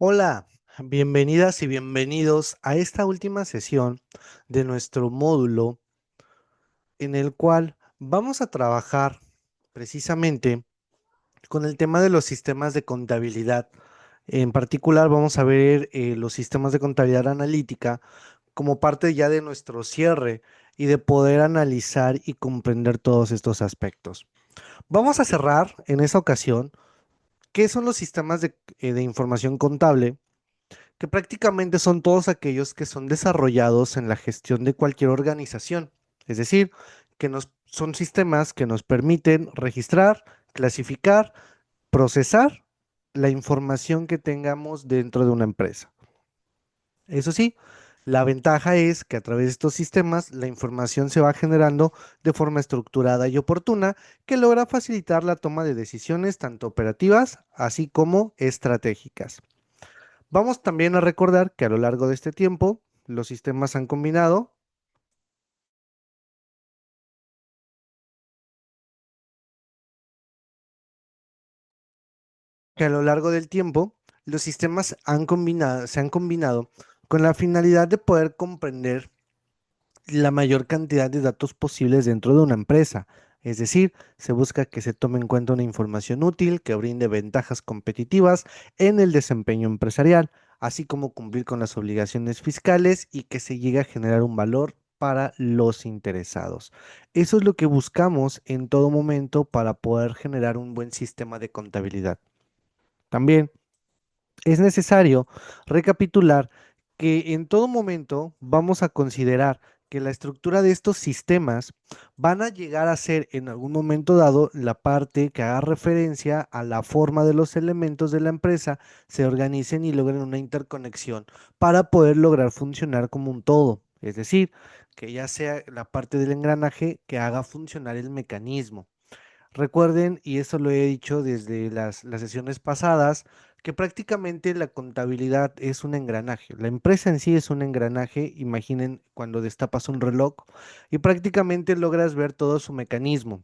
Hola, bienvenidas y bienvenidos a esta última sesión de nuestro módulo en el cual vamos a trabajar precisamente con el tema de los sistemas de contabilidad. En particular vamos a ver los sistemas de contabilidad analítica como parte ya de nuestro cierre y de poder analizar y comprender todos estos aspectos. Vamos a cerrar en esta ocasión qué son los sistemas de información contable, que prácticamente son todos aquellos que son desarrollados en la gestión de cualquier organización. Es decir, son sistemas que nos permiten registrar, clasificar, procesar la información que tengamos dentro de una empresa. Eso sí, la ventaja es que a través de estos sistemas la información se va generando de forma estructurada y oportuna, que logra facilitar la toma de decisiones tanto operativas así como estratégicas. Vamos también a recordar que a lo largo de este tiempo los sistemas han combinado, que a lo largo del tiempo los sistemas se han combinado con la finalidad de poder comprender la mayor cantidad de datos posibles dentro de una empresa. Es decir, se busca que se tome en cuenta una información útil que brinde ventajas competitivas en el desempeño empresarial, así como cumplir con las obligaciones fiscales y que se llegue a generar un valor para los interesados. Eso es lo que buscamos en todo momento para poder generar un buen sistema de contabilidad. También es necesario recapitular que en todo momento vamos a considerar que la estructura de estos sistemas van a llegar a ser en algún momento dado la parte que haga referencia a la forma de los elementos de la empresa se organicen y logren una interconexión para poder lograr funcionar como un todo. Es decir, que ya sea la parte del engranaje que haga funcionar el mecanismo. Recuerden, y eso lo he dicho desde las sesiones pasadas, que prácticamente la contabilidad es un engranaje. La empresa en sí es un engranaje. Imaginen cuando destapas un reloj y prácticamente logras ver todo su mecanismo.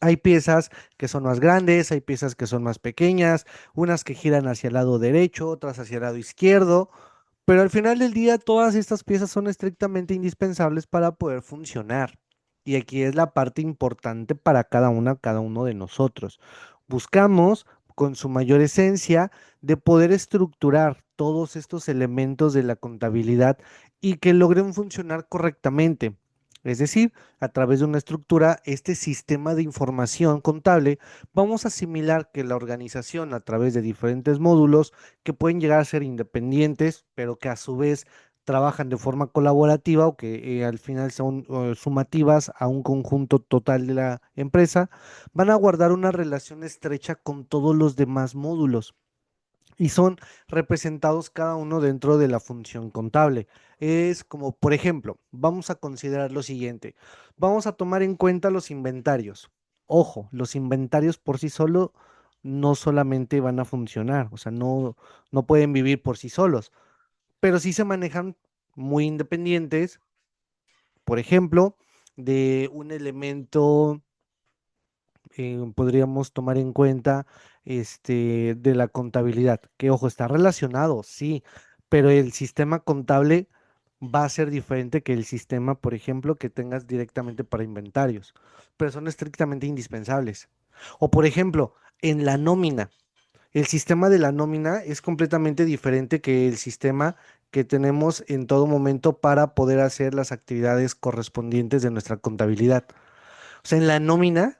Hay piezas que son más grandes, hay piezas que son más pequeñas, unas que giran hacia el lado derecho, otras hacia el lado izquierdo, pero al final del día todas estas piezas son estrictamente indispensables para poder funcionar. Y aquí es la parte importante para cada uno de nosotros. Buscamos con su mayor esencia de poder estructurar todos estos elementos de la contabilidad y que logren funcionar correctamente. Es decir, a través de una estructura, este sistema de información contable, vamos a asimilar que la organización a través de diferentes módulos que pueden llegar a ser independientes, pero que a su vez trabajan de forma colaborativa o que al final son sumativas a un conjunto total de la empresa, van a guardar una relación estrecha con todos los demás módulos y son representados cada uno dentro de la función contable. Es como, por ejemplo, vamos a considerar lo siguiente. Vamos a tomar en cuenta los inventarios. Ojo, los inventarios por sí solo no solamente van a funcionar, o sea, no pueden vivir por sí solos, pero sí se manejan muy independientes, por ejemplo, de un elemento podríamos tomar en cuenta de la contabilidad, que ojo, está relacionado, sí, pero el sistema contable va a ser diferente que el sistema, por ejemplo, que tengas directamente para inventarios, pero son estrictamente indispensables. O por ejemplo, en la nómina, el sistema de la nómina es completamente diferente que el sistema que tenemos en todo momento para poder hacer las actividades correspondientes de nuestra contabilidad. O sea, en la nómina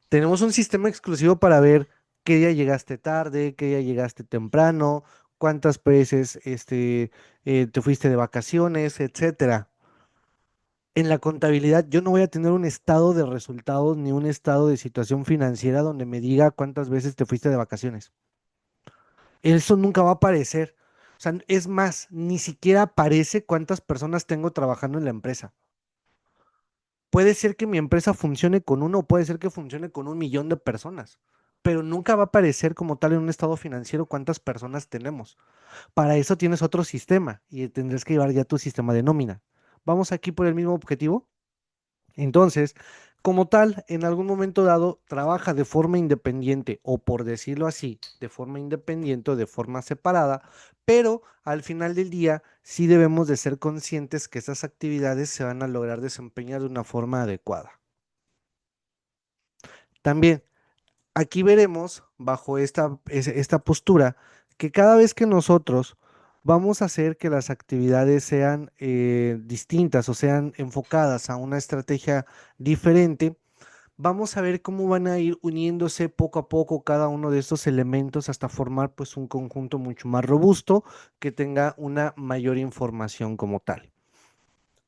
tenemos un sistema exclusivo para ver qué día llegaste tarde, qué día llegaste temprano, cuántas veces te fuiste de vacaciones, etcétera. En la contabilidad yo no voy a tener un estado de resultados ni un estado de situación financiera donde me diga cuántas veces te fuiste de vacaciones. Eso nunca va a aparecer. O sea, es más, ni siquiera aparece cuántas personas tengo trabajando en la empresa. Puede ser que mi empresa funcione con uno, o puede ser que funcione con 1 millón de personas, pero nunca va a aparecer como tal en un estado financiero cuántas personas tenemos. Para eso tienes otro sistema y tendrás que llevar ya tu sistema de nómina. ¿Vamos aquí por el mismo objetivo? Entonces, Como tal, en algún momento dado, trabaja de forma independiente o por decirlo así, de forma independiente o de forma separada, pero al final del día sí debemos de ser conscientes que esas actividades se van a lograr desempeñar de una forma adecuada. También aquí veremos, bajo esta postura, que cada vez que nosotros vamos a hacer que las actividades sean distintas o sean enfocadas a una estrategia diferente, vamos a ver cómo van a ir uniéndose poco a poco cada uno de estos elementos hasta formar pues un conjunto mucho más robusto que tenga una mayor información como tal.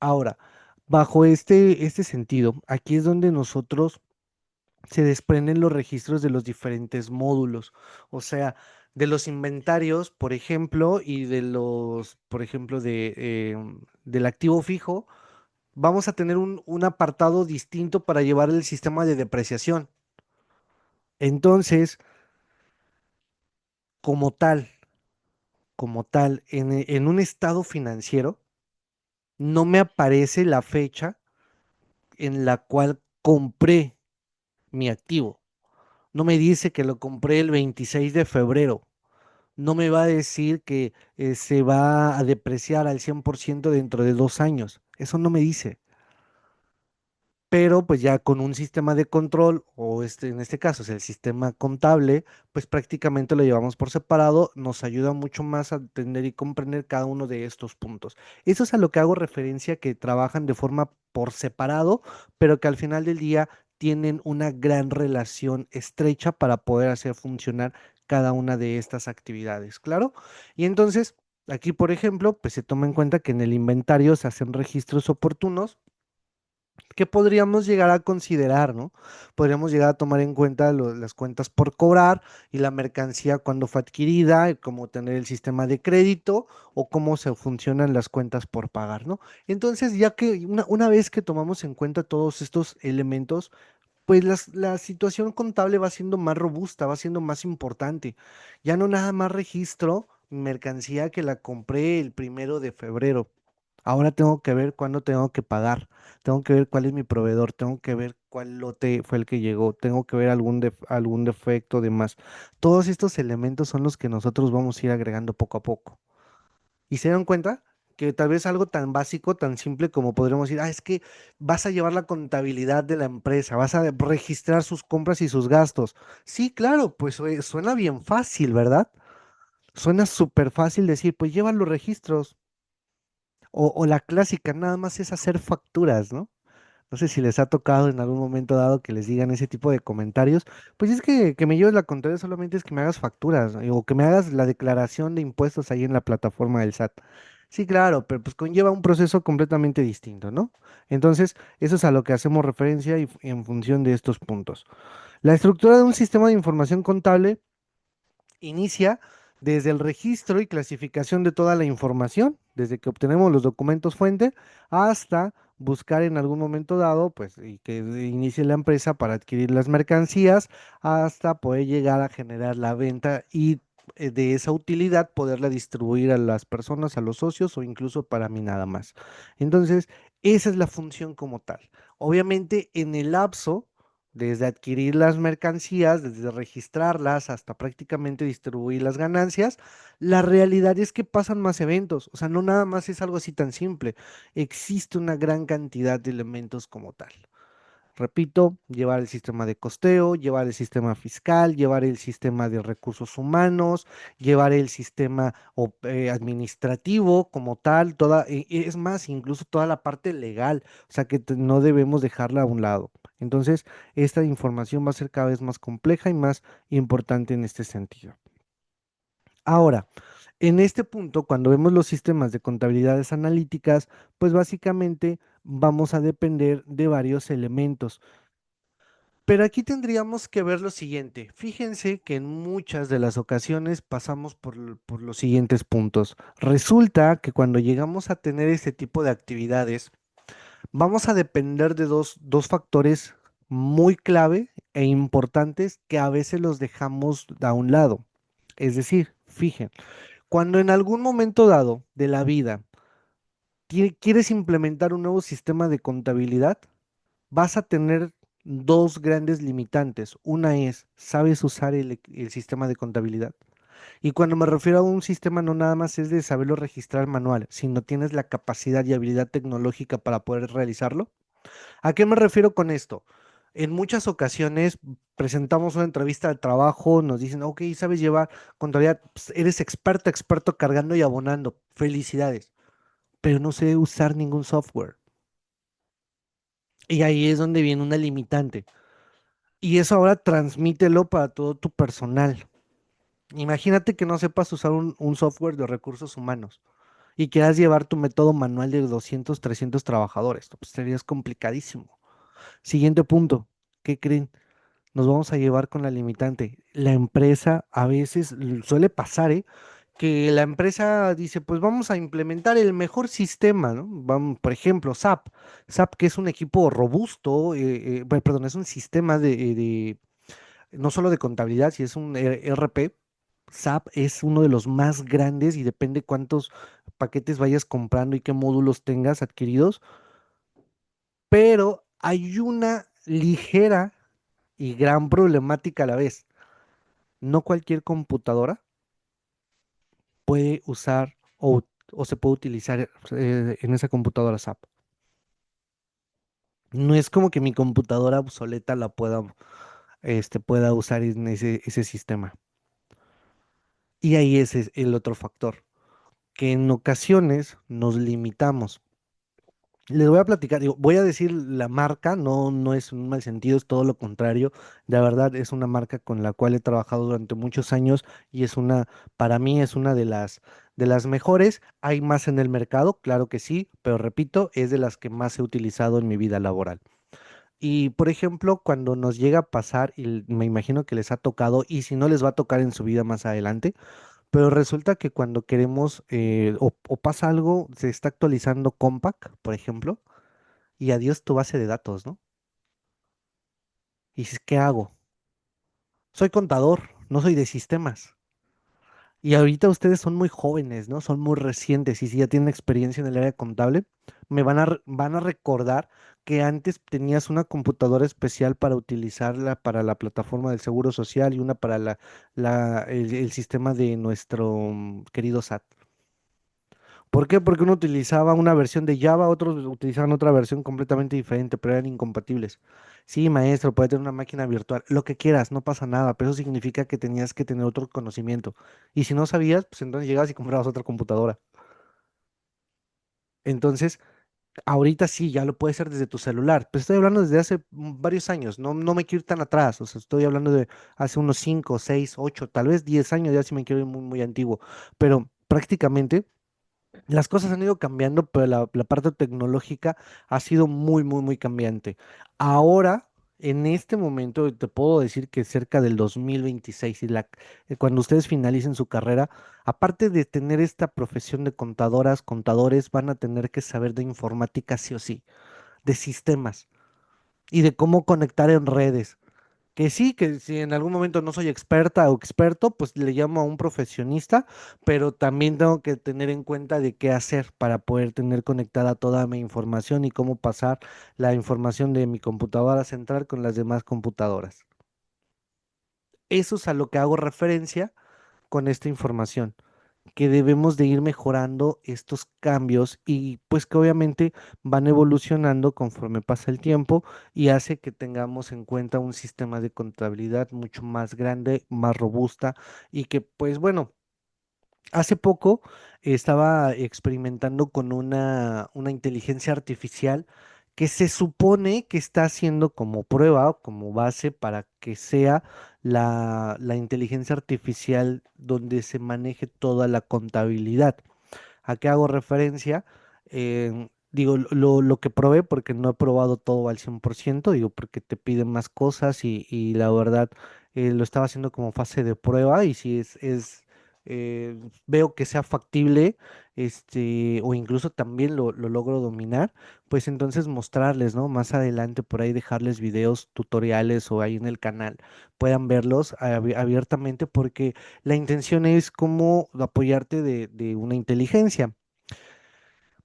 Ahora, bajo este sentido, aquí es donde nosotros se desprenden los registros de los diferentes módulos, o sea, de los inventarios, por ejemplo, y de los, por ejemplo, del activo fijo, vamos a tener un apartado distinto para llevar el sistema de depreciación. Entonces, como tal, como tal, en un estado financiero, no me aparece la fecha en la cual compré mi activo. No me dice que lo compré el 26 de febrero. No me va a decir que se va a depreciar al 100% dentro de 2 años. Eso no me dice. Pero pues ya con un sistema de control, o en este caso es el sistema contable, pues prácticamente lo llevamos por separado, nos ayuda mucho más a entender y comprender cada uno de estos puntos. Eso es a lo que hago referencia, que trabajan de forma por separado, pero que al final del día tienen una gran relación estrecha para poder hacer funcionar cada una de estas actividades, ¿claro? Y entonces, aquí, por ejemplo, pues se toma en cuenta que en el inventario se hacen registros oportunos que podríamos llegar a considerar, ¿no? Podríamos llegar a tomar en cuenta las cuentas por cobrar y la mercancía cuando fue adquirida, y cómo tener el sistema de crédito o cómo se funcionan las cuentas por pagar, ¿no? Entonces, ya que una vez que tomamos en cuenta todos estos elementos, pues la situación contable va siendo más robusta, va siendo más importante. Ya no nada más registro mercancía que la compré el 1 de febrero. Ahora tengo que ver cuándo tengo que pagar, tengo que ver cuál es mi proveedor, tengo que ver cuál lote fue el que llegó, tengo que ver algún defecto, demás. Todos estos elementos son los que nosotros vamos a ir agregando poco a poco. ¿Y se dan cuenta? Que tal vez algo tan básico, tan simple como podríamos decir, es que vas a llevar la contabilidad de la empresa, vas a registrar sus compras y sus gastos. Sí, claro, pues suena bien fácil, ¿verdad? Suena súper fácil decir, pues lleva los registros. O la clásica, nada más es hacer facturas, ¿no? No sé si les ha tocado en algún momento dado que les digan ese tipo de comentarios. Pues es que me lleves la contabilidad solamente es que me hagas facturas, o que me hagas la declaración de impuestos ahí en la plataforma del SAT. Sí, claro, pero pues conlleva un proceso completamente distinto, ¿no? Entonces, eso es a lo que hacemos referencia y en función de estos puntos. La estructura de un sistema de información contable inicia desde el registro y clasificación de toda la información, desde que obtenemos los documentos fuente hasta buscar en algún momento dado, pues, y que inicie la empresa para adquirir las mercancías, hasta poder llegar a generar la venta y de esa utilidad poderla distribuir a las personas, a los socios o incluso para mí nada más. Entonces, esa es la función como tal. Obviamente, en el lapso desde adquirir las mercancías, desde registrarlas hasta prácticamente distribuir las ganancias, la realidad es que pasan más eventos, o sea, no nada más es algo así tan simple, existe una gran cantidad de elementos como tal. Repito, llevar el sistema de costeo, llevar el sistema fiscal, llevar el sistema de recursos humanos, llevar el sistema administrativo como tal, es más, incluso toda la parte legal, o sea que no debemos dejarla a un lado. Entonces, esta información va a ser cada vez más compleja y más importante en este sentido. Ahora, en este punto, cuando vemos los sistemas de contabilidades analíticas, pues básicamente vamos a depender de varios elementos. Pero aquí tendríamos que ver lo siguiente. Fíjense que en muchas de las ocasiones pasamos por los siguientes puntos. Resulta que cuando llegamos a tener este tipo de actividades, vamos a depender de dos factores muy clave e importantes que a veces los dejamos a un lado. Es decir, cuando en algún momento dado de la vida quieres implementar un nuevo sistema de contabilidad, vas a tener dos grandes limitantes. Una es, ¿sabes usar el sistema de contabilidad? Y cuando me refiero a un sistema, no nada más es de saberlo registrar manual, sino tienes la capacidad y habilidad tecnológica para poder realizarlo. ¿A qué me refiero con esto? En muchas ocasiones presentamos una entrevista de trabajo, nos dicen, ok, sabes llevar contabilidad, pues, eres experto, experto cargando y abonando, felicidades, pero no sé usar ningún software. Y ahí es donde viene una limitante. Y eso ahora transmítelo para todo tu personal. Imagínate que no sepas usar un software de recursos humanos y quieras llevar tu método manual de 200, 300 trabajadores. Pues sería complicadísimo. Siguiente punto. ¿Qué creen? Nos vamos a llevar con la limitante. La empresa a veces suele pasar, ¿eh? Que la empresa dice, pues vamos a implementar el mejor sistema, ¿no? Vamos, por ejemplo, SAP. SAP, que es un equipo robusto, perdón, es un sistema no solo de contabilidad, si es un ERP. SAP es uno de los más grandes y depende cuántos paquetes vayas comprando y qué módulos tengas adquiridos, pero hay una ligera y gran problemática a la vez. No cualquier computadora puede usar o se puede utilizar en esa computadora SAP. No es como que mi computadora obsoleta la pueda usar en ese sistema. Y ahí ese es el otro factor, que en ocasiones nos limitamos. Les voy a platicar, digo, voy a decir la marca, no es un mal sentido, es todo lo contrario. De verdad, es una marca con la cual he trabajado durante muchos años y para mí es una de las mejores. Hay más en el mercado, claro que sí, pero repito, es de las que más he utilizado en mi vida laboral. Y por ejemplo, cuando nos llega a pasar, y me imagino que les ha tocado, y si no les va a tocar en su vida más adelante, pero resulta que cuando queremos, o pasa algo, se está actualizando Compaq, por ejemplo y adiós tu base de datos, ¿no? Y dices, ¿qué hago? Soy contador, no soy de sistemas. Y ahorita ustedes son muy jóvenes, ¿no? Son muy recientes y si ya tienen experiencia en el área contable, van a recordar que antes tenías una computadora especial para utilizarla para la plataforma del Seguro Social y una para el sistema de nuestro querido SAT. ¿Por qué? Porque uno utilizaba una versión de Java, otros utilizaban otra versión completamente diferente, pero eran incompatibles. Sí, maestro, puede tener una máquina virtual, lo que quieras, no pasa nada, pero eso significa que tenías que tener otro conocimiento. Y si no sabías, pues entonces llegabas y comprabas otra computadora. Entonces, ahorita sí, ya lo puedes hacer desde tu celular, pero estoy hablando desde hace varios años, no me quiero ir tan atrás, o sea, estoy hablando de hace unos 5, 6, 8, tal vez 10 años, ya si me quiero ir muy, muy antiguo, pero prácticamente las cosas han ido cambiando, pero la parte tecnológica ha sido muy, muy, muy cambiante. Ahora, en este momento, te puedo decir que cerca del 2026 cuando ustedes finalicen su carrera, aparte de tener esta profesión de contadoras, contadores, van a tener que saber de informática sí o sí, de sistemas y de cómo conectar en redes. Que sí, que si en algún momento no soy experta o experto, pues le llamo a un profesionista, pero también tengo que tener en cuenta de qué hacer para poder tener conectada toda mi información y cómo pasar la información de mi computadora central con las demás computadoras. Eso es a lo que hago referencia con esta información, que debemos de ir mejorando estos cambios y pues que obviamente van evolucionando conforme pasa el tiempo y hace que tengamos en cuenta un sistema de contabilidad mucho más grande, más robusta y que pues bueno, hace poco estaba experimentando con una inteligencia artificial que se supone que está haciendo como prueba o como base para que sea la inteligencia artificial donde se maneje toda la contabilidad. ¿A qué hago referencia? Digo, lo que probé, porque no he probado todo al 100%, digo, porque te piden más cosas y la verdad lo estaba haciendo como fase de prueba y si veo que sea factible, o incluso también lo logro dominar, pues entonces mostrarles, ¿no? Más adelante por ahí dejarles videos, tutoriales o ahí en el canal puedan verlos abiertamente porque la intención es como apoyarte de una inteligencia.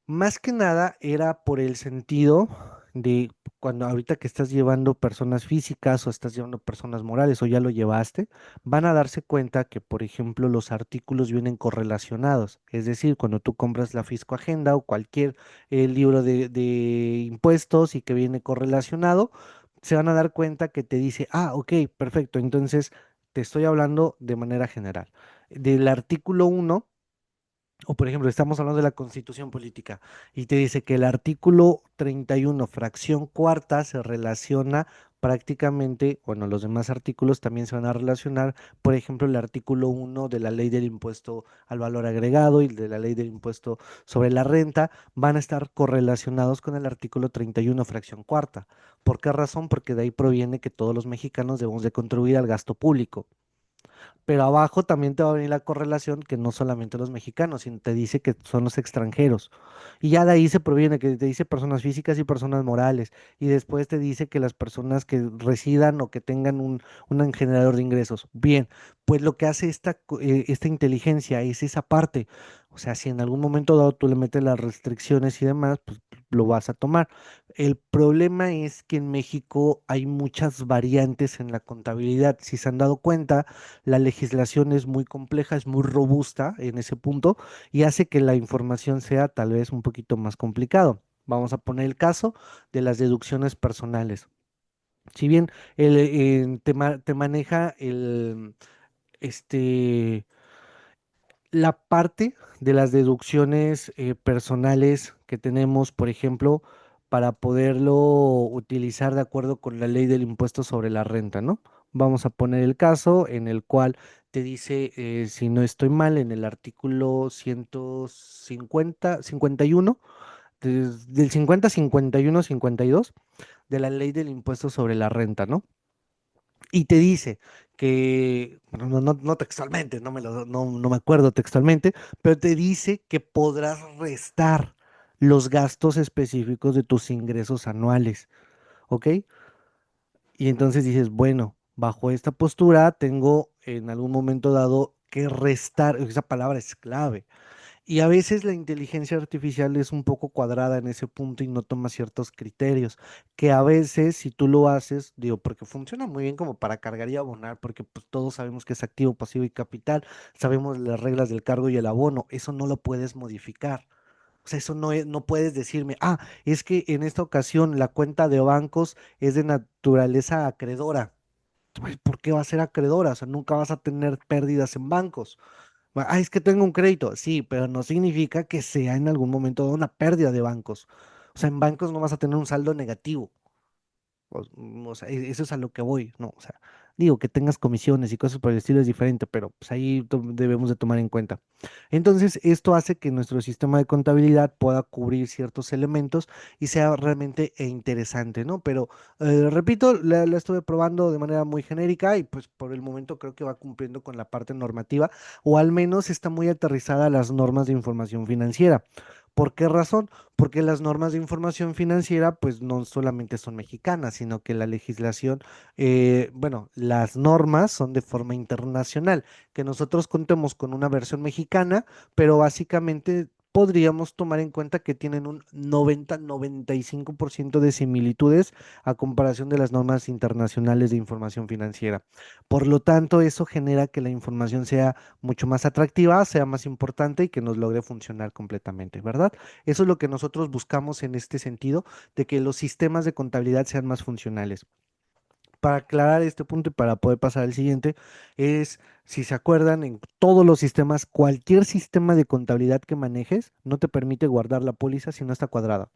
Más que nada era por el sentido de cuando ahorita que estás llevando personas físicas o estás llevando personas morales o ya lo llevaste, van a darse cuenta que, por ejemplo, los artículos vienen correlacionados. Es decir, cuando tú compras la Fisco Agenda o cualquier libro de impuestos y que viene correlacionado, se van a dar cuenta que te dice, ah, ok, perfecto, entonces te estoy hablando de manera general. Del artículo uno, o por ejemplo, estamos hablando de la Constitución política y te dice que el artículo 31, fracción cuarta, se relaciona prácticamente, bueno, los demás artículos también se van a relacionar, por ejemplo, el artículo uno de la ley del impuesto al valor agregado y el de la ley del impuesto sobre la renta van a estar correlacionados con el artículo 31, fracción cuarta. ¿Por qué razón? Porque de ahí proviene que todos los mexicanos debemos de contribuir al gasto público. Pero abajo también te va a venir la correlación que no solamente los mexicanos, sino te dice que son los extranjeros. Y ya de ahí se proviene que te dice personas físicas y personas morales. Y después te dice que las personas que residan o que tengan un generador de ingresos. Bien, pues lo que hace esta inteligencia es esa parte. O sea, si en algún momento dado tú le metes las restricciones y demás, pues lo vas a tomar. El problema es que en México hay muchas variantes en la contabilidad. Si se han dado cuenta, la legislación es muy compleja, es muy robusta en ese punto y hace que la información sea tal vez un poquito más complicado. Vamos a poner el caso de las deducciones personales. Si bien te maneja este, la parte de las deducciones personales que tenemos, por ejemplo, para poderlo utilizar de acuerdo con la ley del impuesto sobre la renta, ¿no? Vamos a poner el caso en el cual te dice, si no estoy mal, en el artículo 151, del 50, 51, 52 de la ley del impuesto sobre la renta, ¿no? Y te dice que, bueno, no textualmente, no me acuerdo textualmente, pero te dice que podrás restar los gastos específicos de tus ingresos anuales, ¿ok? Y entonces dices, bueno, bajo esta postura tengo en algún momento dado que restar, esa palabra es clave. Y a veces la inteligencia artificial es un poco cuadrada en ese punto y no toma ciertos criterios, que a veces si tú lo haces, digo, porque funciona muy bien como para cargar y abonar, porque pues todos sabemos que es activo, pasivo y capital, sabemos las reglas del cargo y el abono, eso no lo puedes modificar. O sea, eso no puedes decirme, ah, es que en esta ocasión la cuenta de bancos es de naturaleza acreedora. Pues, ¿por qué va a ser acreedora? O sea, nunca vas a tener pérdidas en bancos. Ah, es que tengo un crédito. Sí, pero no significa que sea en algún momento una pérdida de bancos. O sea, en bancos no vas a tener un saldo negativo. O sea, eso es a lo que voy, ¿no? O sea, digo que tengas comisiones y cosas por el estilo es diferente, pero pues ahí debemos de tomar en cuenta. Entonces, esto hace que nuestro sistema de contabilidad pueda cubrir ciertos elementos y sea realmente interesante, ¿no? Pero, repito, la estuve probando de manera muy genérica y pues por el momento creo que va cumpliendo con la parte normativa o al menos está muy aterrizada a las normas de información financiera. ¿Por qué razón? Porque las normas de información financiera pues no solamente son mexicanas, sino que la legislación, bueno, las normas son de forma internacional, que nosotros contemos con una versión mexicana, pero básicamente podríamos tomar en cuenta que tienen un 90-95% de similitudes a comparación de las normas internacionales de información financiera. Por lo tanto, eso genera que la información sea mucho más atractiva, sea más importante y que nos logre funcionar completamente, ¿verdad? Eso es lo que nosotros buscamos en este sentido, de que los sistemas de contabilidad sean más funcionales. Para aclarar este punto y para poder pasar al siguiente, es, si se acuerdan, en todos los sistemas, cualquier sistema de contabilidad que manejes no te permite guardar la póliza si no está cuadrada.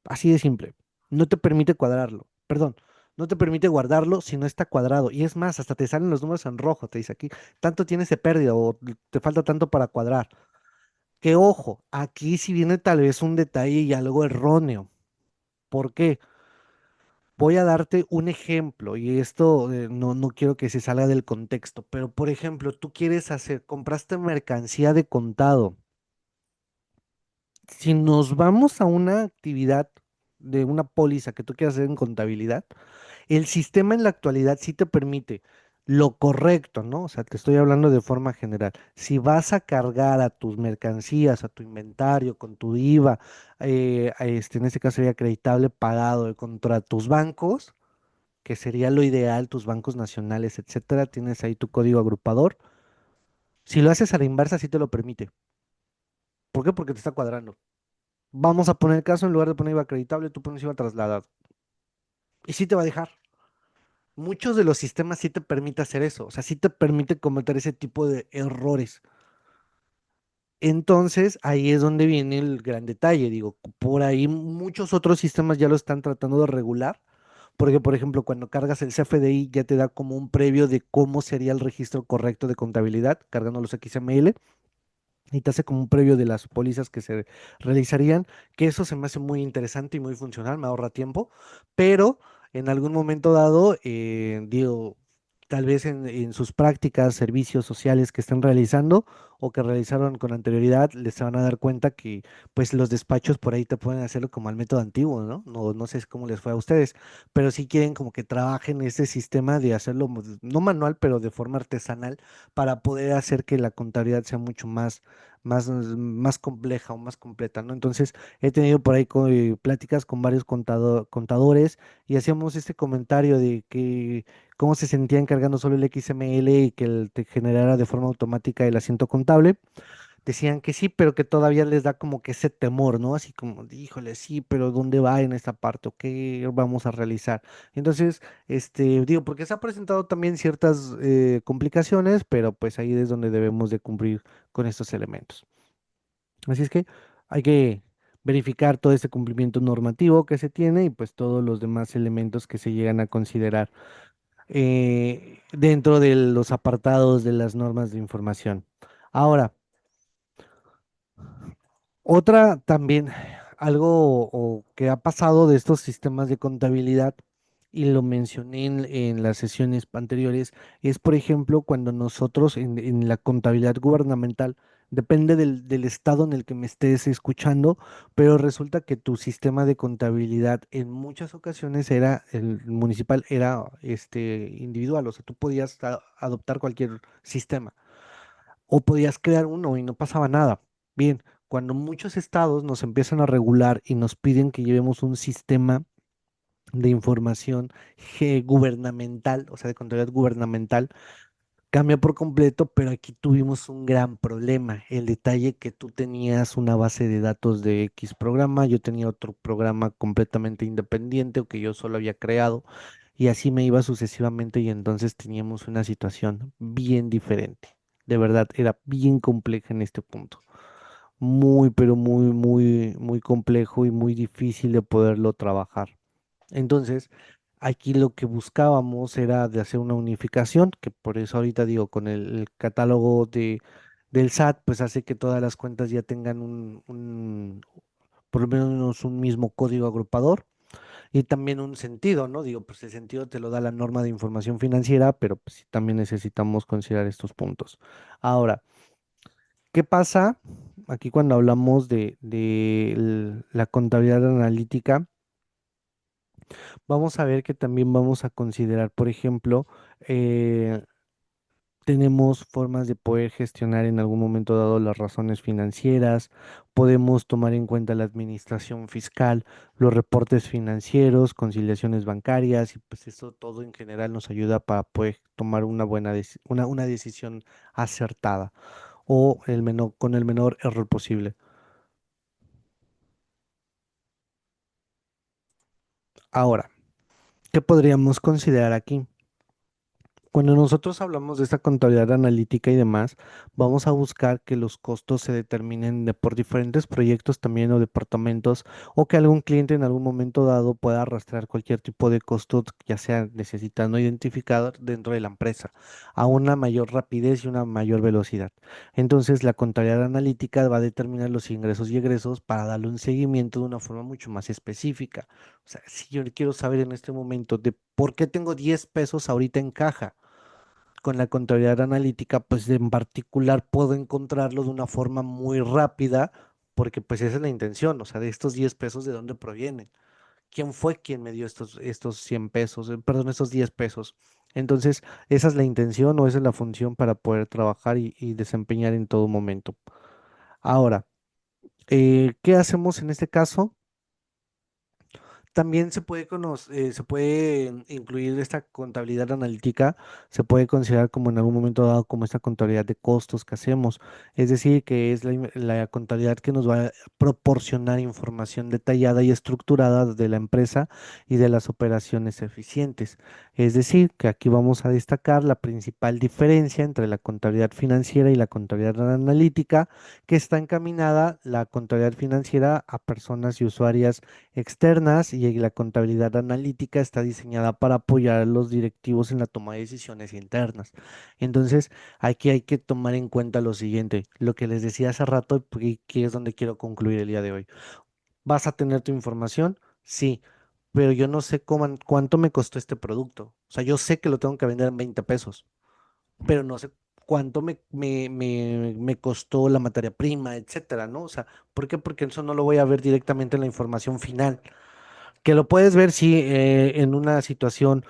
Así de simple. No te permite cuadrarlo. Perdón. No te permite guardarlo si no está cuadrado. Y es más, hasta te salen los números en rojo. Te dice aquí, tanto tienes de pérdida o te falta tanto para cuadrar. Que ojo, aquí sí viene tal vez un detalle y algo erróneo. ¿Por qué? Voy a darte un ejemplo y esto no quiero que se salga del contexto, pero por ejemplo, tú quieres compraste mercancía de contado. Si nos vamos a una actividad de una póliza que tú quieras hacer en contabilidad, el sistema en la actualidad sí te permite. lo correcto, ¿no? O sea, te estoy hablando de forma general. Si vas a cargar a tus mercancías, a tu inventario, con tu IVA, en este caso sería acreditable pagado contra tus bancos, que sería lo ideal, tus bancos nacionales, etcétera, tienes ahí tu código agrupador. Si lo haces a la inversa, sí te lo permite. ¿Por qué? Porque te está cuadrando. Vamos a poner el caso, en lugar de poner IVA acreditable, tú pones IVA trasladado. Y sí te va a dejar. Muchos de los sistemas sí te permite hacer eso, o sea, sí te permite cometer ese tipo de errores. Entonces, ahí es donde viene el gran detalle. Digo, por ahí muchos otros sistemas ya lo están tratando de regular, porque, por ejemplo, cuando cargas el CFDI ya te da como un previo de cómo sería el registro correcto de contabilidad, cargando los XML y te hace como un previo de las pólizas que se realizarían, que eso se me hace muy interesante y muy funcional, me ahorra tiempo, pero en algún momento dado, digo, tal vez en sus prácticas, servicios sociales que estén realizando o que realizaron con anterioridad, les van a dar cuenta que pues los despachos por ahí te pueden hacerlo como al método antiguo, ¿no? No, no sé cómo les fue a ustedes, pero sí quieren como que trabajen ese sistema de hacerlo, no manual, pero de forma artesanal para poder hacer que la contabilidad sea mucho más compleja o más completa, ¿no? Entonces, he tenido por ahí pláticas con varios contadores y hacíamos este comentario de que cómo se sentían cargando solo el XML y que te generara de forma automática el asiento contable. Decían que sí, pero que todavía les da como que ese temor, ¿no? Así como, híjole, sí, pero ¿dónde va en esta parte? ¿O qué vamos a realizar? Entonces, digo, porque se ha presentado también ciertas complicaciones, pero pues ahí es donde debemos de cumplir con estos elementos. Así es que hay que verificar todo este cumplimiento normativo que se tiene y pues todos los demás elementos que se llegan a considerar dentro de los apartados de las normas de información. Ahora, otra también, algo que ha pasado de estos sistemas de contabilidad, y lo mencioné en las sesiones anteriores, es por ejemplo cuando nosotros en la contabilidad gubernamental, depende del estado en el que me estés escuchando, pero resulta que tu sistema de contabilidad en muchas ocasiones era, el municipal era individual, o sea, tú podías adoptar cualquier sistema o podías crear uno y no pasaba nada. Bien, cuando muchos estados nos empiezan a regular y nos piden que llevemos un sistema de información gubernamental, o sea, de contabilidad gubernamental, cambia por completo, pero aquí tuvimos un gran problema. El detalle que tú tenías una base de datos de X programa, yo tenía otro programa completamente independiente o que yo solo había creado, y así me iba sucesivamente y entonces teníamos una situación bien diferente. De verdad, era bien compleja en este punto. Muy, pero muy complejo y muy difícil de poderlo trabajar. Entonces, aquí lo que buscábamos era de hacer una unificación, que por eso ahorita digo, con el catálogo del SAT, pues hace que todas las cuentas ya tengan por lo menos un mismo código agrupador y también un sentido, ¿no? Digo, pues el sentido te lo da la norma de información financiera, pero pues sí también necesitamos considerar estos puntos. Ahora, ¿qué pasa aquí cuando hablamos de la contabilidad analítica? Vamos a ver que también vamos a considerar, por ejemplo, eh, tenemos formas de poder gestionar en algún momento dado las razones financieras, podemos tomar en cuenta la administración fiscal, los reportes financieros, conciliaciones bancarias y pues eso todo en general nos ayuda para poder tomar una una decisión acertada o con el menor error posible. Ahora, ¿qué podríamos considerar aquí? Cuando nosotros hablamos de esta contabilidad analítica y demás, vamos a buscar que los costos se determinen por diferentes proyectos también o departamentos, o que algún cliente en algún momento dado pueda arrastrar cualquier tipo de costo, ya sea necesitando identificar dentro de la empresa, a una mayor rapidez y una mayor velocidad. Entonces, la contabilidad analítica va a determinar los ingresos y egresos para darle un seguimiento de una forma mucho más específica. O sea, si yo quiero saber en este momento de por qué tengo 10 pesos ahorita en caja, con la contabilidad analítica, pues en particular puedo encontrarlo de una forma muy rápida, porque pues esa es la intención, o sea, de estos 10 pesos, ¿de dónde provienen? ¿Quién fue quien me dio estos 100 pesos, perdón, estos 10 pesos? Entonces, esa es la intención o esa es la función para poder trabajar y desempeñar en todo momento. Ahora, ¿qué hacemos en este caso? También se puede incluir esta contabilidad analítica, se puede considerar como en algún momento dado como esta contabilidad de costos que hacemos, es decir, que es la contabilidad que nos va a proporcionar información detallada y estructurada de la empresa y de las operaciones eficientes. Es decir, que aquí vamos a destacar la principal diferencia entre la contabilidad financiera y la contabilidad analítica, que está encaminada la contabilidad financiera a personas y usuarias externas y la contabilidad analítica está diseñada para apoyar a los directivos en la toma de decisiones internas. Entonces, aquí hay que tomar en cuenta lo siguiente, lo que les decía hace rato, y que es donde quiero concluir el día de hoy. ¿Vas a tener tu información? Sí, pero yo no sé cuánto me costó este producto. O sea, yo sé que lo tengo que vender en 20 pesos, pero no sé cuánto me costó la materia prima, etcétera, ¿no? O sea, ¿por qué? Porque eso no lo voy a ver directamente en la información final. Que lo puedes ver, sí, en una situación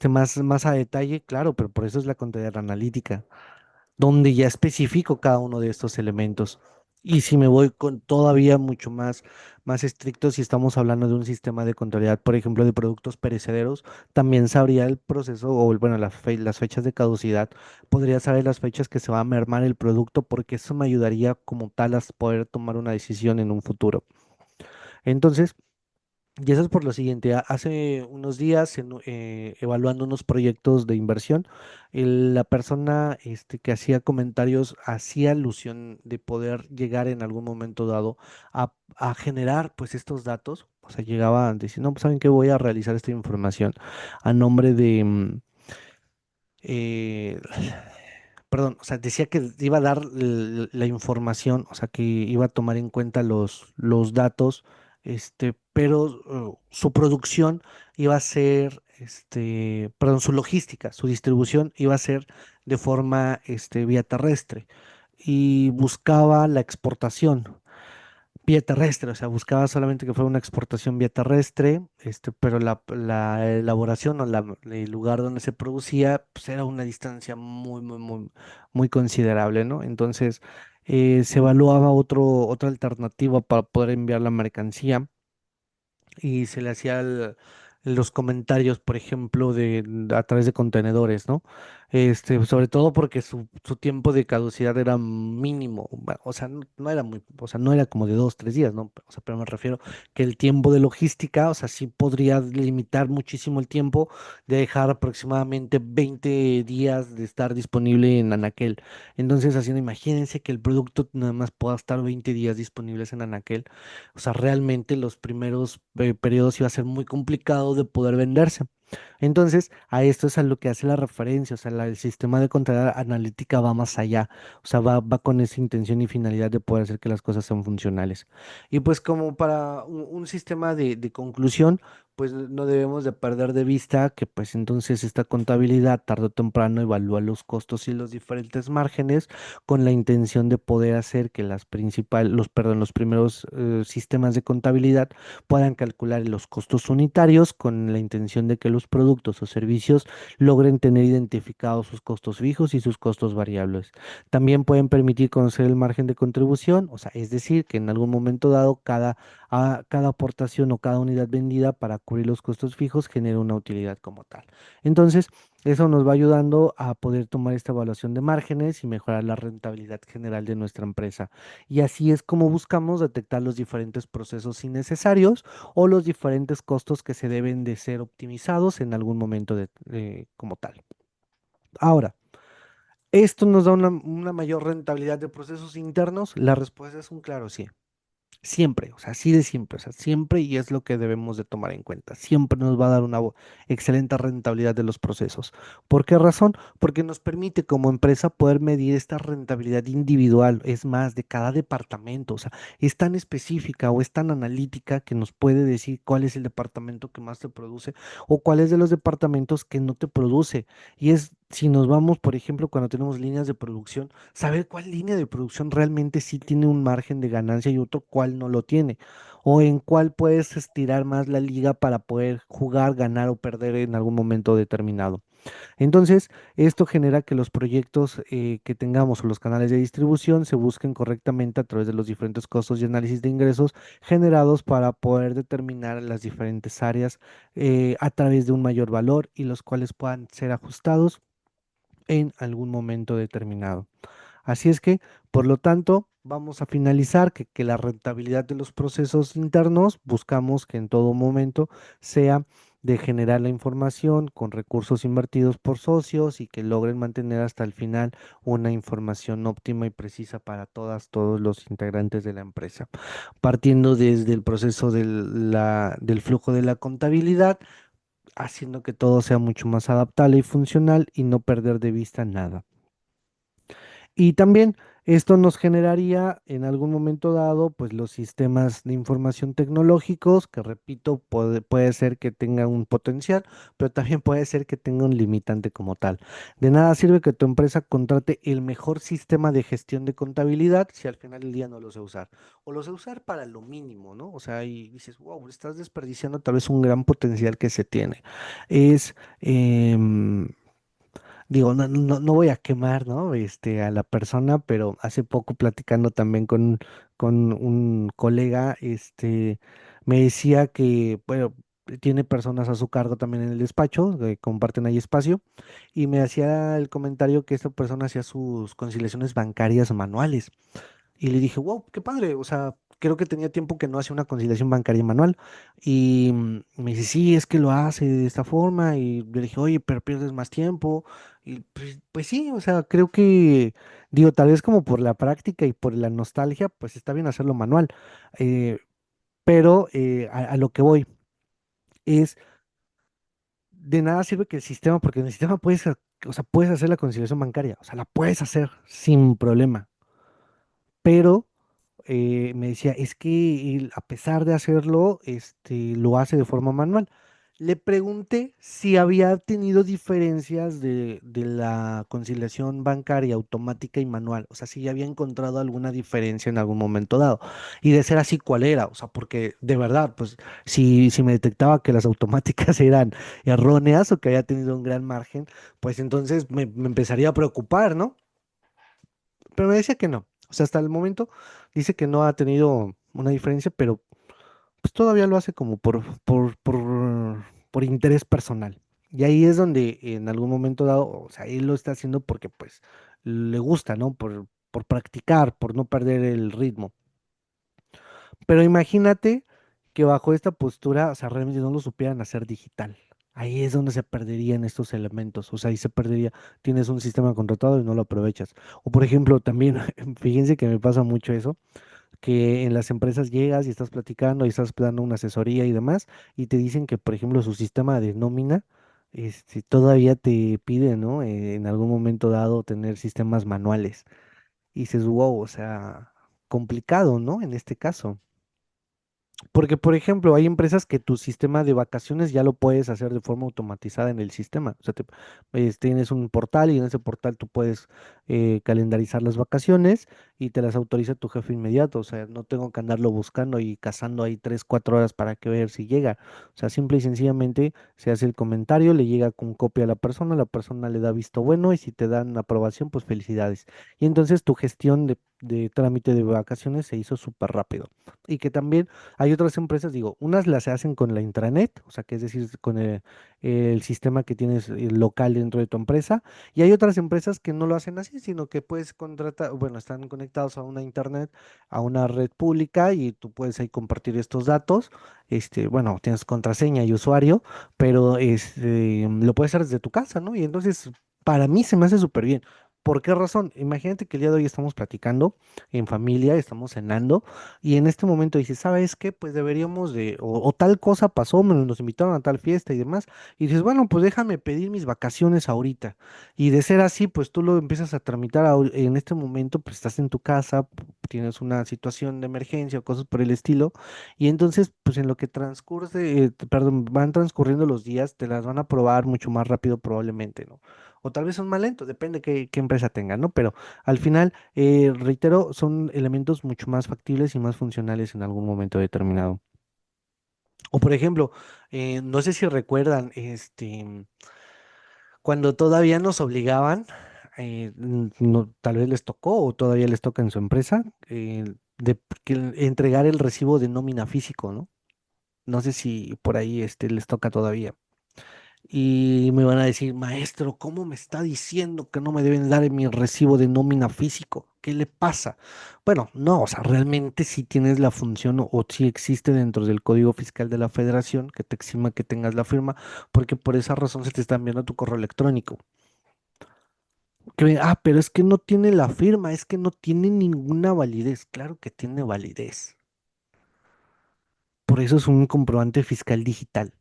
más a detalle, claro, pero por eso es la contabilidad analítica, donde ya especifico cada uno de estos elementos. Y si me voy con todavía mucho más estricto, si estamos hablando de un sistema de contabilidad, por ejemplo, de productos perecederos, también sabría el proceso o, bueno, las fechas de caducidad. Podría saber las fechas que se va a mermar el producto, porque eso me ayudaría como tal a poder tomar una decisión en un futuro. Entonces, y eso es por lo siguiente, hace unos días, evaluando unos proyectos de inversión, la persona que hacía comentarios hacía alusión de poder llegar en algún momento dado a generar pues estos datos. O sea, llegaba a decir, no, pues saben que voy a realizar esta información a nombre de, eh, perdón, o sea, decía que iba a dar la información, o sea, que iba a tomar en cuenta los datos, pero su producción iba a ser, perdón, su logística, su distribución iba a ser de forma, vía terrestre y buscaba la exportación. Vía terrestre, o sea, buscaba solamente que fuera una exportación vía terrestre, pero la elaboración o el lugar donde se producía, pues era una distancia muy considerable, ¿no? Entonces, se evaluaba otra alternativa para poder enviar la mercancía y se le hacía los comentarios, por ejemplo, a través de contenedores, ¿no? Sobre todo porque su tiempo de caducidad era mínimo, bueno, o sea, no era o sea, no era como de 2, 3 días, ¿no? O sea, pero me refiero que el tiempo de logística, o sea, sí podría limitar muchísimo el tiempo de dejar aproximadamente 20 días de estar disponible en Anaquel. Entonces, haciendo, imagínense que el producto nada más pueda estar 20 días disponibles en Anaquel. O sea, realmente los primeros periodos iba a ser muy complicado de poder venderse. Entonces, a esto es a lo que hace la referencia, o sea, el sistema de contabilidad analítica va más allá, o sea, va con esa intención y finalidad de poder hacer que las cosas sean funcionales. Y pues como para un sistema de conclusión, pues no debemos de perder de vista que pues entonces esta contabilidad tarde o temprano evalúa los costos y los diferentes márgenes con la intención de poder hacer que los primeros sistemas de contabilidad puedan calcular los costos unitarios con la intención de que los productos o servicios logren tener identificados sus costos fijos y sus costos variables. También pueden permitir conocer el margen de contribución, o sea, es decir, que en algún momento dado cada aportación o cada unidad vendida para cubrir los costos fijos genera una utilidad como tal. Entonces, eso nos va ayudando a poder tomar esta evaluación de márgenes y mejorar la rentabilidad general de nuestra empresa. Y así es como buscamos detectar los diferentes procesos innecesarios o los diferentes costos que se deben de ser optimizados en algún momento como tal. Ahora, ¿esto nos da una mayor rentabilidad de procesos internos? La respuesta es un claro sí. Siempre, o sea, así de siempre, o sea, siempre y es lo que debemos de tomar en cuenta. Siempre nos va a dar una excelente rentabilidad de los procesos. ¿Por qué razón? Porque nos permite como empresa poder medir esta rentabilidad individual, es más, de cada departamento, o sea, es tan específica o es tan analítica que nos puede decir cuál es el departamento que más te produce o cuál es de los departamentos que no te produce. Y es, si nos vamos, por ejemplo, cuando tenemos líneas de producción, saber cuál línea de producción realmente sí tiene un margen de ganancia y otro cuál no lo tiene, o en cuál puedes estirar más la liga para poder jugar, ganar o perder en algún momento determinado. Entonces, esto genera que los proyectos que tengamos o los canales de distribución se busquen correctamente a través de los diferentes costos y análisis de ingresos generados para poder determinar las diferentes áreas a través de un mayor valor y los cuales puedan ser ajustados en algún momento determinado. Así es que, por lo tanto, vamos a finalizar que la rentabilidad de los procesos internos buscamos que en todo momento sea de generar la información con recursos invertidos por socios y que logren mantener hasta el final una información óptima y precisa para todos los integrantes de la empresa. Partiendo desde el proceso del flujo de la contabilidad, haciendo que todo sea mucho más adaptable y funcional y no perder de vista nada. Y también esto nos generaría en algún momento dado, pues los sistemas de información tecnológicos, que repito, puede ser que tengan un potencial, pero también puede ser que tenga un limitante como tal. De nada sirve que tu empresa contrate el mejor sistema de gestión de contabilidad si al final del día no lo sé usar. O lo sé usar para lo mínimo, ¿no? O sea, y dices, wow, estás desperdiciando tal vez un gran potencial que se tiene. Es... digo, no voy a quemar, ¿no? A la persona, pero hace poco platicando también con un colega, me decía que, bueno, tiene personas a su cargo también en el despacho, que comparten ahí espacio, y me hacía el comentario que esta persona hacía sus conciliaciones bancarias manuales. Y le dije, wow, qué padre. O sea, creo que tenía tiempo que no hacía una conciliación bancaria manual. Y me dice, sí, es que lo hace de esta forma. Y le dije, oye, pero pierdes más tiempo. Y pues sí, o sea, creo que, digo, tal vez como por la práctica y por la nostalgia, pues está bien hacerlo manual. Eh, pero a lo que voy es, de nada sirve que el sistema, porque en el sistema o sea, puedes hacer la conciliación bancaria. O sea, la puedes hacer sin problema. Pero me decía, es que él, a pesar de hacerlo, lo hace de forma manual. Le pregunté si había tenido diferencias de la conciliación bancaria automática y manual, o sea, si ya había encontrado alguna diferencia en algún momento dado. Y de ser así, ¿cuál era? O sea, porque de verdad, pues si me detectaba que las automáticas eran erróneas o que había tenido un gran margen, pues entonces me empezaría a preocupar, ¿no? Pero me decía que no. O sea, hasta el momento dice que no ha tenido una diferencia, pero pues todavía lo hace como por interés personal. Y ahí es donde en algún momento dado, o sea, él lo está haciendo porque pues le gusta, ¿no? Por practicar, por no perder el ritmo. Pero imagínate que bajo esta postura, o sea, realmente no lo supieran hacer digital. Ahí es donde se perderían estos elementos. O sea, ahí se perdería, tienes un sistema contratado y no lo aprovechas. O por ejemplo, también, fíjense que me pasa mucho eso, que en las empresas llegas y estás platicando y estás dando una asesoría y demás, y te dicen que, por ejemplo, su sistema de nómina, todavía te pide, ¿no? En algún momento dado tener sistemas manuales. Y dices, wow, o sea, complicado, ¿no? En este caso. Porque, por ejemplo, hay empresas que tu sistema de vacaciones ya lo puedes hacer de forma automatizada en el sistema. O sea, tienes un portal y en ese portal tú puedes calendarizar las vacaciones y te las autoriza tu jefe inmediato. O sea, no tengo que andarlo buscando y cazando ahí 3, 4 horas para que ver si llega. O sea, simple y sencillamente se hace el comentario, le llega con copia a la persona le da visto bueno y si te dan aprobación, pues felicidades. Y entonces tu gestión de trámite de vacaciones se hizo súper rápido. Y que también hay otras empresas, digo, unas las hacen con la intranet, o sea, que es decir, con el sistema que tienes local dentro de tu empresa, y hay otras empresas que no lo hacen así, sino que puedes contratar, bueno, están conectados a una internet, a una red pública, y tú puedes ahí compartir estos datos, bueno, tienes contraseña y usuario, pero lo puedes hacer desde tu casa, ¿no? Y entonces, para mí se me hace súper bien. ¿Por qué razón? Imagínate que el día de hoy estamos platicando en familia, estamos cenando. Y en este momento dices, ¿sabes qué? Pues deberíamos o tal cosa pasó, nos invitaron a tal fiesta y demás. Y dices, bueno, pues déjame pedir mis vacaciones ahorita. Y de ser así, pues tú lo empiezas a tramitar en este momento, pues estás en tu casa, tienes una situación de emergencia o cosas por el estilo. Y entonces, pues en lo que perdón, van transcurriendo los días, te las van a probar mucho más rápido probablemente, ¿no? O tal vez son más lentos, depende qué empresa tenga, ¿no? Pero al final reitero, son elementos mucho más factibles y más funcionales en algún momento determinado. O por ejemplo, no sé si recuerdan, Cuando todavía nos obligaban, tal vez les tocó o todavía les toca en su empresa, entregar el recibo de nómina físico, ¿no? No sé si por ahí les toca todavía. Y me van a decir, maestro, ¿cómo me está diciendo que no me deben dar mi recibo de nómina físico? ¿Qué le pasa? Bueno, no, o sea, realmente sí tienes la función o sí existe dentro del Código Fiscal de la Federación que te exima que tengas la firma, porque por esa razón se te está enviando tu correo electrónico. Pero es que no tiene la firma, es que no tiene ninguna validez. Claro que tiene validez. Por eso es un comprobante fiscal digital.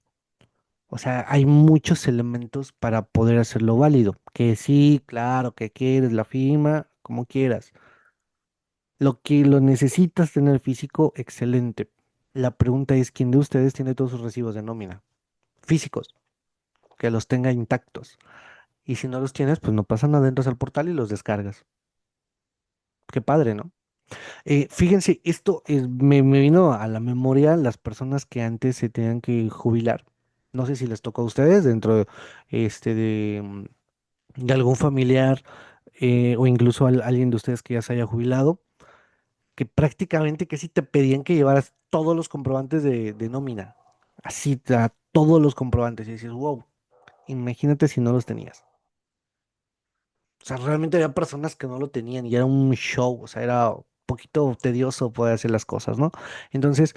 O sea, hay muchos elementos para poder hacerlo válido. Que sí, claro, que quieres la firma, como quieras. Lo que lo necesitas tener físico, excelente. La pregunta es, ¿quién de ustedes tiene todos sus recibos de nómina? Físicos, que los tenga intactos. Y si no los tienes, pues no pasa nada, entras al portal y los descargas. Qué padre, ¿no? Fíjense, esto me vino a la memoria las personas que antes se tenían que jubilar. No sé si les tocó a ustedes dentro de algún familiar o incluso alguien de ustedes que ya se haya jubilado, que prácticamente que sí te pedían que llevaras todos los comprobantes de nómina. Así, todos los comprobantes. Y dices, wow, imagínate si no los tenías. O sea, realmente había personas que no lo tenían y era un show, o sea, era un poquito tedioso poder hacer las cosas, ¿no? Entonces,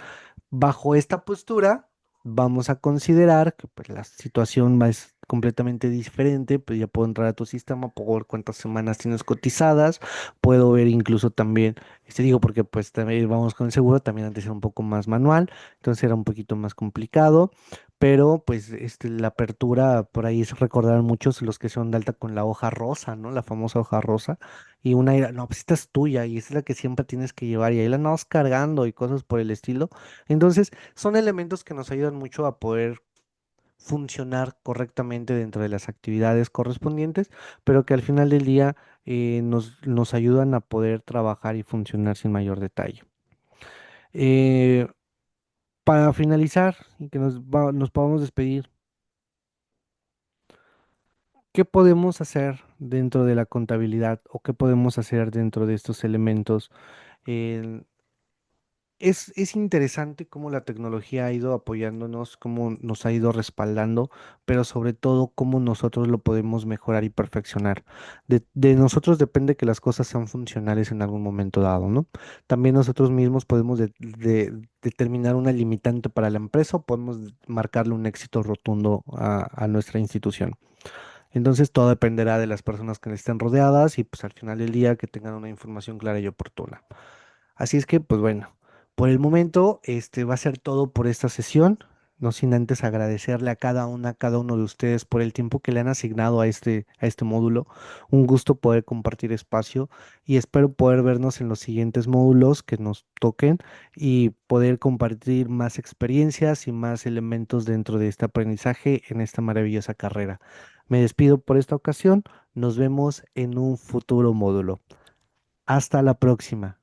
bajo esta postura, vamos a considerar que pues, la situación es completamente diferente, pues ya puedo entrar a tu sistema, puedo ver cuántas semanas tienes cotizadas, puedo ver incluso también, digo porque pues también vamos con el seguro, también antes era un poco más manual, entonces era un poquito más complicado, pero pues la apertura por ahí es recordar muchos los que son de alta con la hoja rosa, ¿no? La famosa hoja rosa, y una era, no, pues esta es tuya y esa es la que siempre tienes que llevar y ahí la andamos cargando y cosas por el estilo. Entonces, son elementos que nos ayudan mucho a poder funcionar correctamente dentro de las actividades correspondientes, pero que al final del día nos ayudan a poder trabajar y funcionar sin mayor detalle. Eh, para finalizar y que nos podamos despedir, ¿qué podemos hacer dentro de la contabilidad o qué podemos hacer dentro de estos elementos? Eh, es interesante cómo la tecnología ha ido apoyándonos, cómo nos ha ido respaldando, pero sobre todo cómo nosotros lo podemos mejorar y perfeccionar. De nosotros depende que las cosas sean funcionales en algún momento dado, ¿no? También nosotros mismos podemos determinar una limitante para la empresa o podemos marcarle un éxito rotundo a nuestra institución. Entonces todo dependerá de las personas que estén rodeadas y pues al final del día que tengan una información clara y oportuna. Así es que, pues bueno, por el momento, va a ser todo por esta sesión. No sin antes agradecerle a cada uno de ustedes por el tiempo que le han asignado a este módulo. Un gusto poder compartir espacio y espero poder vernos en los siguientes módulos que nos toquen y poder compartir más experiencias y más elementos dentro de este aprendizaje en esta maravillosa carrera. Me despido por esta ocasión. Nos vemos en un futuro módulo. Hasta la próxima.